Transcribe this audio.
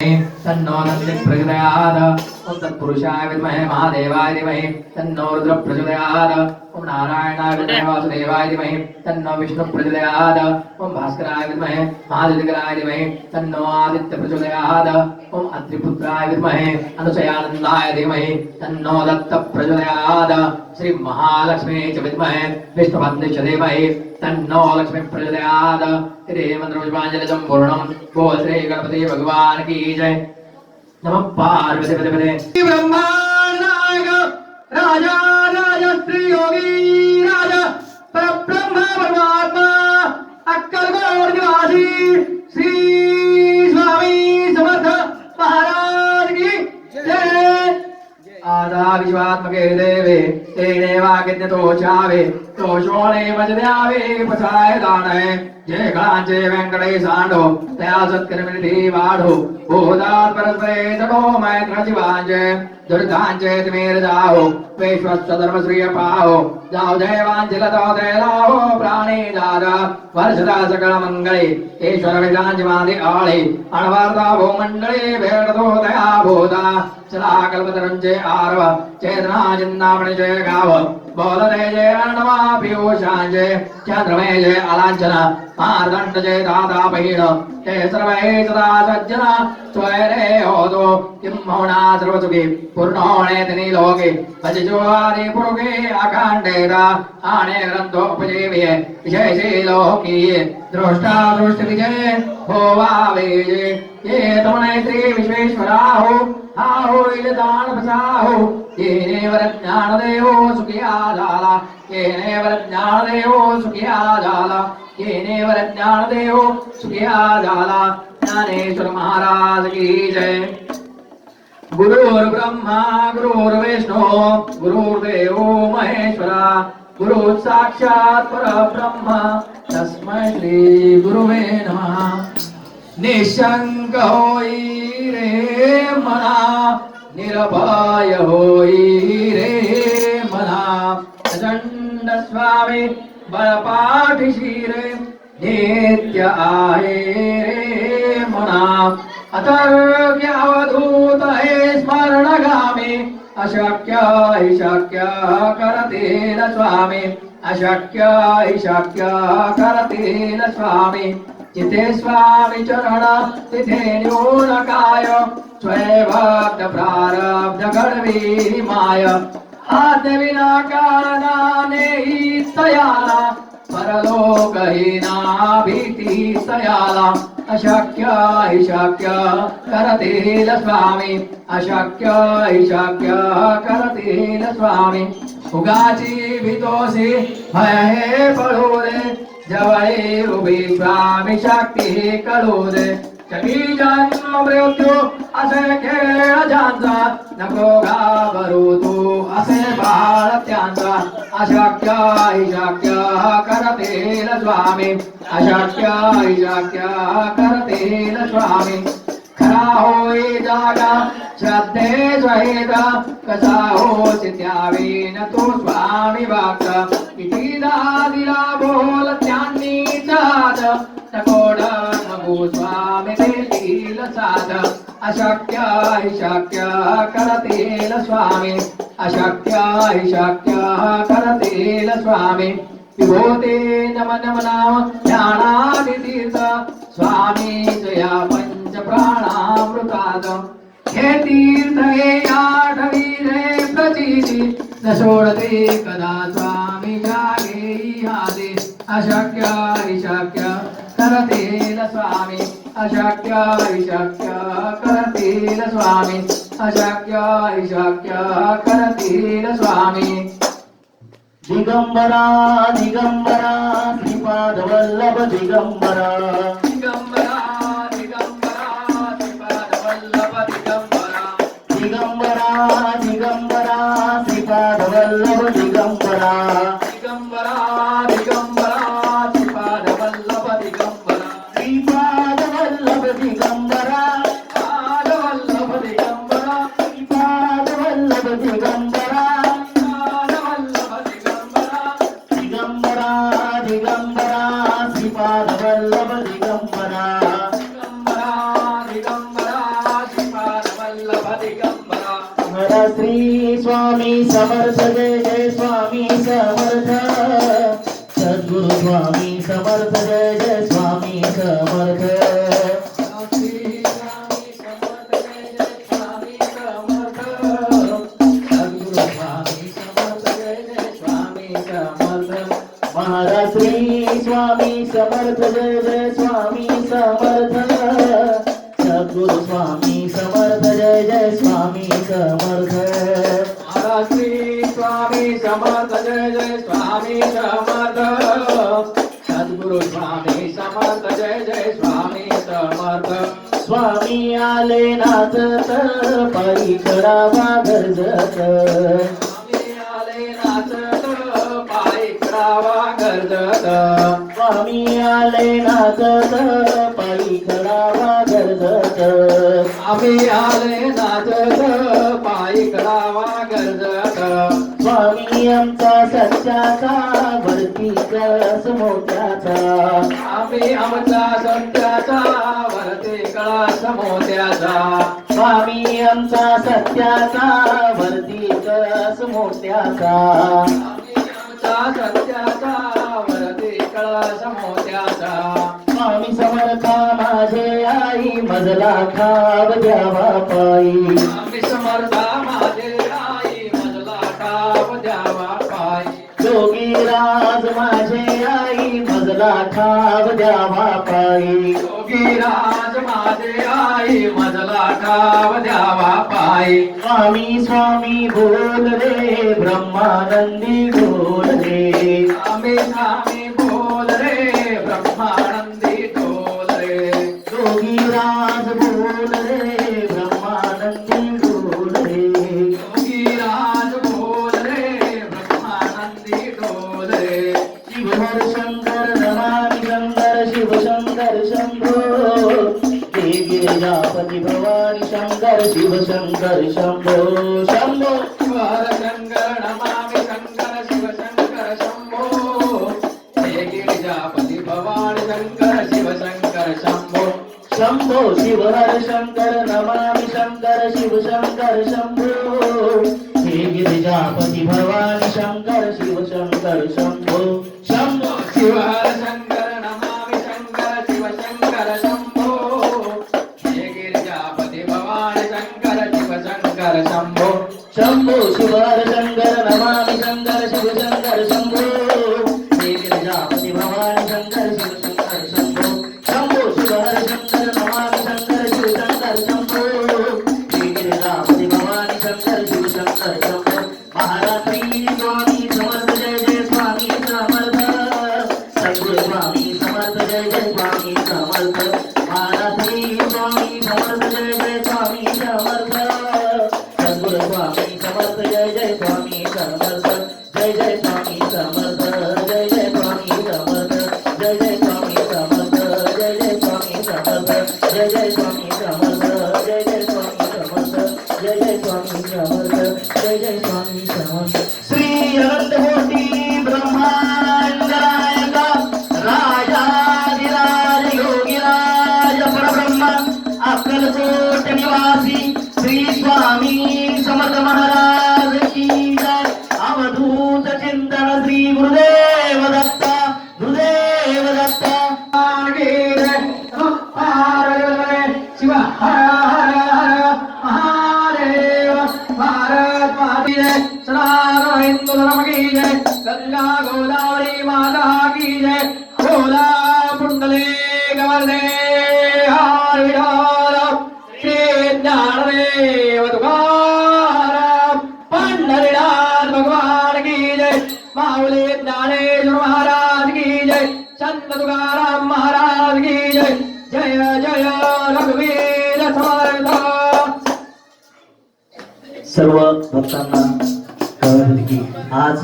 तन्नो नन्दि प्रचोदयात् ॐ तत्पुरुषाय विद्महे महादेवाय धीमहि तन्नो रुद्र प्रचोदयात् ॐ नारायणाय विद्महे वासुदेवाय धीमहि तन्नो विष्णु प्रचोदयात् ॐ भास्कराय विद्महे महादित्यकराय धीमहि तन्नो आदित्य प्रचोदयात् ॐ अत्रिपुत्राय विद्महे अनुचयानन्दाय धीमहि तन्नो दत्त प्रचोदयात् श्री महालक्ष्मी च विद्महे विष्णुपत्नी च धीमहि तन्नो लक्ष्मी प्रचोदयात् इति मंत्रपुष्पाञ्जलिं पूर्णं बोल श्री गणपति भगवान की जय नमः पार्वती पते ब्रह्मांड नायक राजा राजा श्री योगी राजा परब्रह्म परमात्मा अक्कलकोट निवासी श्री स्वामी समर्थ महाराज की जय आदा विश्वात्मके देवे तेने वागिज्ञ तो चावे तो शोणे मजद्यावे पछाय दाणे जय कांचे वेंकटेशांडो तया सत्कर्मिनिधि वाढो बोधात् परस्परे तडो मैत्र जीवांचे दुर्गांचे तिमेर जाओ विश्वस्व धर्म श्रीय पाहो जाओ जय वांचलतो दैलाहो प्राणे दादा वर्षदा सकल मंगले ईश्वर विराजमाने आळे अणवार्ता भूमंडळे भेटतो दया बोधा चला कल्पतरुंचे आरव चेतना जिन्नामणि जय गाव बोल दे जय अर्णवा पीयूषांचे चंद्रमय जय अलांचना मार्दंड जय दादा बहिण ते सर्वे सदा सज्जना स्वैरे होतो किं मौना सर्वसुखी पूर्ण होणे तिनी लोके भजजो आदि पुरुगे अकांडेरा आणे ग्रंथोपजीवे विशेषे लोकीये दृष्टा दृष्टि विजय होवावे ये तमने श्री विश्वेश्वराहो आहो इलदान बसाहो येने वर ज्ञान देवो सुखिया झाला येने वर ज्ञान देवो सुखिया झाला येने वर ज्ञान देवो सुखिया झाला ज्ञानेश्वर महाराज की जय गुरुर्ब्रह्मा गुरुर्विष्णु गुरुर्देवो महेश्वरा गुरु साक्षात् परब्रह्म तस्मै श्री गुरुवे नमः निशंक होई रे मना निरभय होई रे मना प्रचंड स्वामी बळपाठीशी रे नित्य आहे रे मना अतर्क्य अवधूत हे स्मरणगामी अशक्य हि शक्य करतील स्वामी अशक्य हि शक्य करतील स्वामी जिथे स्वामी चरण तिथे न्यून काय स्वयंभक्त प्रारब्ध घडवी माय आद्य विना कारणाने ही तयाला परलोक ही ना भीती तयाला अशक्य हि शक्य करतील स्वामी अशक्य हि शक्य करतील स्वामी उगाची भीतोसी भय हे पळू दे जवळे उभी स्वामी शक्ती कळू दे जगी जन्म मृत्यू असे खेळ ज्यांचा नको घाबरू तू असे बाळ त्यांचा अशक्य हि शक्य करतील स्वामी अशक्य हि शक्य करतील स्वामी खरा होई जागा श्रद्धे सहित कसा होसी त्यावेन तू स्वामी भक्त किती दिला बोल त्यांनी चाद तकोड मगू स्वामी देतील साध अशक्य हि शक्य करतील स्वामी अशक्य हि शक्य करतील स्वामी विभूते नमन नाम ध्यानादितीर्थ स्वामी जया पंच प्राणामृताद हे तीर्थ हे आठवी रे प्रचिती न सोडते कदा स्वामी जागे आदे अशक्य हि शक्य करतील स्वामी अशक्य हि शक्य करतील स्वामी अशक्य हि शक्य करतील स्वामी दिगंबरा दिगंबरा श्रीपाद वल्लभ दिगंबरा दिगंबरा दिगंबरा श्रीपाद वल्लभ दिगंबरा दिगंबरा दिगंबरा श्रीपाद वल्लभ दिगंबरा दिगंबरा दिगंबरा श्रीपाद वल्लभ दिगंबरा श्रीपाद वल्लभ दिगंबरा पाद वल्लभ दिगंबरा श्रीपाद वल्लभ दिगंबरा पाद वल्लभ दिगंबरा दिगंबरा दिगंबरा श्रीपाद वल्लभ दिगंबरा दिगंबरा दिगंबरा महाराज श्री स्वामी समर्थ जय जय स्वामी समर्थ सद्गुरु स्वामी समर्थ जय जय स्वामी समर्थ श्री स्वामी समर्थ जय जय स्वामी समर्थ सद्गुरु स्वामी समर्थ जय जय स्वामी समर्थ महाराज श्री स्वामी समर्थ जय जय स्वामी समर्थ सद्गुरु स्वामी समर्थ जय जय स्वामी समर्थ महाराज श्री स्वामी समर्थ जय जय स्वामी समर्थ सद्गुरु स्वामी समर्थ जय जय स्वामी समर्थ स्वामी आले नाचत पायी करावा गरजत स्वामी आले नाचत पायी करावा गरजत स्वामी आले नाचत पायी करावा गरजत आम्ही आले नाचत पायी करावा गरजत स्वामी आमचा सत्याचा वरती कळस मोत्याचा आम्ही आमचा सत्याचा वरते कळस मोत्याचा स्वामी आमचा सत्याचा वरती कळस मोत्याचा आम्ही आमचा सत्याचा वरते कळस मोत्याचा स्वामी समर्था माझे आई मजला खाव द्यावा पायी आम्ही समर्था माझे आई मजला ठाव द्यावा पायी जोगीराज माझे आई मजला ठाव द्यावा पायी योगीराज माझे आई मजला ठाव द्यावा पायी स्वामी स्वामी बोल रे ब्रह्मानंदी बोल रे स्वामी बोल रे ब्रह्मानंदी डोल रे जोगीराज बोल रे ब्रह्मानंदी बोल रे योगीराज बोल रे ब्रह्मानंदी डोल रे शिवहर शंकर नमामि शंकर शिव शंकर शंभो हे गिरिजापति भवानी शंकर शिव शंकर शंभो शंभो शिवहर शंकर नमामि शंकर शिव शंकर शंभो हे गिरिजापति भवानी शंकर शिव शंकर शंभो शंभो शिवहर शंकर नमामि शंकर शिव शंकर शंभो हे गिरिजापति भवानी शंकर शिव शंकर शंभो शंभो शिवहर शंकर नमामि शंकर शिव शंकर शंभो हे गिरिजापति भवानी शंकर शिव शंकर शंभो शंभो शिवहर शंकर नमामि शंकर शिव शंकर शंभो हे गिरिजापति भवानी शंकर शिव शंकर शंभो शंभो शिवहर शंकर नमामि शंकर शिव शंकर शंभो हे गिरिजापति भवानी शंकर शिव शंकर शंभो महाराज श्री स्वामी समर्थ जय जय स्वामी समर्थ सद्गुरु स्वामी समर्थ जय जय स्वामी समर्थ महाराज श्री स्वामी समर्थ जय जय स्वामी समर्थ सद्गुरु स्वामी समर्थ जय जय स्वामी समर्थ जय जय स्वामी समर्थ जय जय स्वामी समर्थ जय जय स्वामी समर्थ जय जय स्वामी समर्थ जय जय स्वामी समर्थ जय जय स्वामी समर्थ जय जय स्वामी समर्थ जय जय स्वामी समर्थ श्री अनंत कोटी ब्रह्मांड नायक राजाधिराज योगीराज परब्रह्म अक्कलकोट निवासी श्री स्वामी समर्थ महाराज की जय अवधूत चिंतन श्री गुरुदेव दत्त गुरुदेव दत्त शिव हर हर हर महादेव भारत माता की जय सनातन हिंदू धर्म की जय गंगा गोदावरी माता की जय भोला पुंडली गवर्धे हर विठोर श्री ज्ञानदेव तुकाराम पंढरीनाथ भगवान की जय माऊली ज्ञानेश्वर महाराज की जय संत तुकाराम महाराज की जय जय जय रघुवीर समर्थ सर्व भक्तांना कळलं की आज